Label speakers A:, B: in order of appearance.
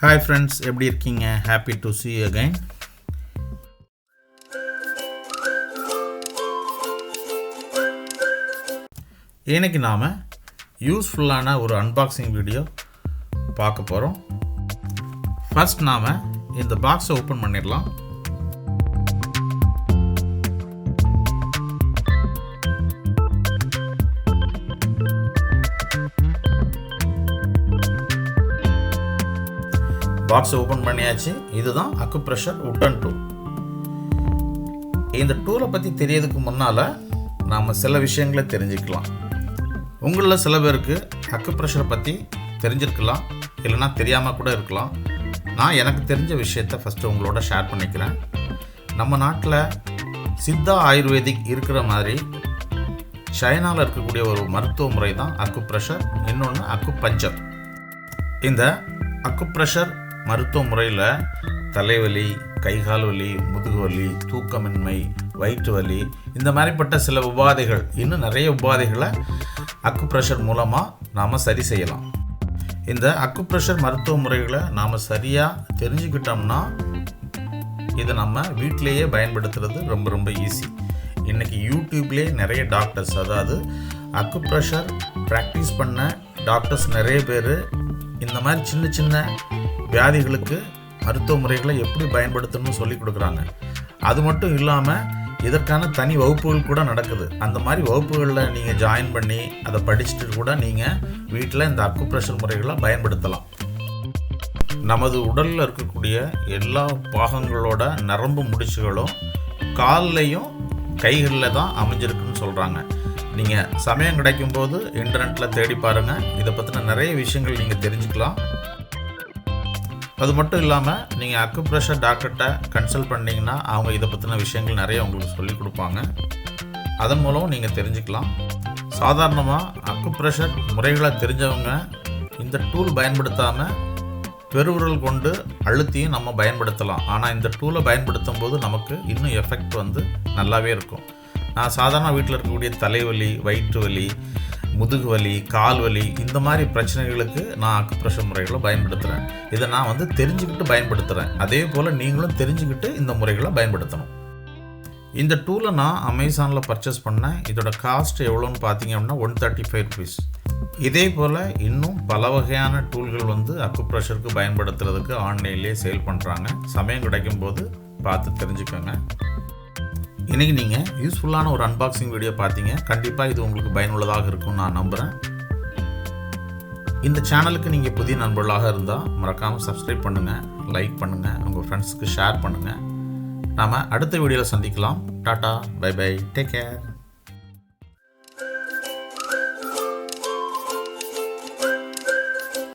A: Hi friends, எப்படி இருக்கீங்க? Happy to see you again. இன்னைக்கு நாம யூஸ்ஃபுல்லான ஒரு அன்பாக்சிங் வீடியோ பார்க்க போறோம். ஃபர்ஸ்ட் நாம இந்த பாக்ஸை ஓபன் பண்ணிடலாம். பாக்ஸ் ஓபன் பண்ணியாச்சு. இதுதான் அக்குப்ரெஷர் உட்டன் டூல். இந்த டூலை பற்றி தெரியறதுக்கு முன்னால் நாம் சில விஷயங்களை தெரிஞ்சுக்கலாம். உங்களில் சில பேருக்கு அக்குப்ரெஷரை பற்றி தெரிஞ்சிருக்கலாம், இல்லைனா தெரியாமல் கூட இருக்கலாம். நான் எனக்கு தெரிஞ்ச விஷயத்தை ஃபஸ்ட்டு உங்களோட ஷேர் பண்ணிக்கிறேன். நம்ம நாட்டில் சித்தா ஆயுர்வேதிக் இருக்கிற மாதிரி சைனாவில் இருக்கக்கூடிய ஒரு மருத்துவ முறை தான் அக்குப்ரெஷர், இன்னொன்று அக்குபஞ்சர். இந்த அக்குப்ரெஷர் மருத்துவ முறையில் தலைவலி, கைகால் வலி, முதுகு வலி, தூக்கமின்மை, வயிற்று வலி, இந்த மாதிரிப்பட்ட சில உபாதைகள், இன்னும் நிறைய உபாதைகளை அக்குப்ரெஷர் மூலமாக நாம் சரி செய்யலாம். இந்த அக்குப்ரெஷர் மருத்துவ முறைகளை நாம் சரியாக தெரிஞ்சுக்கிட்டோம்னா இதை நம்ம வீட்டிலேயே பயன்படுத்துறது ரொம்ப ரொம்ப ஈஸி. இன்றைக்கி யூடியூப்லேயே நிறைய டாக்டர்ஸ், அதாவது அக்குப்ரெஷர் ப்ராக்டிஸ் பண்ண டாக்டர்ஸ் நிறைய பேர் இந்த மாதிரி சின்ன சின்ன வியாதிகளுக்கு மருத்துவ முறைகளை எப்படி பயன்படுத்தணும்னு சொல்லி கொடுக்குறாங்க. அது மட்டும் இல்லாமல் இதற்கான தனி வகுப்புகள் கூட நடக்குது. அந்த மாதிரி வகுப்புகளில் நீங்கள் ஜாயின் பண்ணி அதை படிச்சுட்டு கூட நீங்கள் வீட்டில் இந்த அக்குப்ரெஷர் முறைகளை பயன்படுத்தலாம். நமது உடலில் இருக்கக்கூடிய எல்லா பாகங்களோட நரம்பு முடிச்சுகளும் கால்லையும் கைகளில் தான் அமைஞ்சிருக்குன்னு சொல்கிறாங்க. நீங்கள் சமயம் கிடைக்கும்போது இன்டர்நெட்டில் தேடி பாருங்கள். இதை பற்றின நிறைய விஷயங்கள் நீங்கள் தெரிஞ்சுக்கலாம். அது மட்டும் இல்லாமல் நீங்கள் அக்குப்ரெஷர் டாக்டர்கிட்ட கன்சல்ட் பண்ணிங்கன்னா அவங்க இதை பற்றின விஷயங்கள் நிறைய உங்களுக்கு சொல்லிக் கொடுப்பாங்க. அதன் மூலம் நீங்கள் தெரிஞ்சுக்கலாம். சாதாரணமாக அக்குப்ரெஷர் முறைகளை தெரிஞ்சவங்க இந்த டூல் பயன்படுத்தாமல் பெருவிரல் கொண்டு அழுத்தியும் நம்ம பயன்படுத்தலாம். ஆனால் இந்த டூலை பயன்படுத்தும் போது நமக்கு இன்னும் எஃபெக்ட் நல்லாவே இருக்கும். நான் சாதாரண வீட்டில் இருக்கக்கூடிய தலைவலி, வயிற்று வலி, முதுகு வலி, கால் வலி, இந்த மாதிரி பிரச்சனைகளுக்கு நான் அக்குப்ரெஷர் முறைகளை பயன்படுத்துகிறேன். இதை நான் தெரிஞ்சுக்கிட்டு பயன்படுத்துகிறேன். அதே போல் நீங்களும் தெரிஞ்சுக்கிட்டு இந்த முறைகளை பயன்படுத்தணும். இந்த டூலை நான் அமேசானில் பர்ச்சேஸ் பண்ணேன். இதோட காஸ்ட் எவ்வளோன்னு பார்த்தீங்க அப்படின்னா 135 rupees. இதே போல் இன்னும் பல வகையான டூல்கள் அக்குப்ரெஷருக்கு பயன்படுத்துறதுக்கு ஆன்லைன்லேயே சேல் பண்ணுறாங்க. சமயம் கிடைக்கும் போது பார்த்து தெரிஞ்சுக்கோங்க. இன்றைக்கி நீங்கள் யூஸ்ஃபுல்லான ஒரு அன்பாக்சிங் வீடியோ பார்த்தீங்க. கண்டிப்பாக இது உங்களுக்கு பயனுள்ளதாக இருக்கும்னு நான் நம்புகிறேன். இந்த சேனலுக்கு நீங்கள் புதிய நண்பர்களாக இருந்தால் மறக்காமல் சப்ஸ்கிரைப் பண்ணுங்கள், லைக் பண்ணுங்கள், உங்கள் ஃப்ரெண்ட்ஸுக்கு ஷேர் பண்ணுங்கள். நாம் அடுத்த வீடியோவில் சந்திக்கலாம். Tata, bye bye, take care.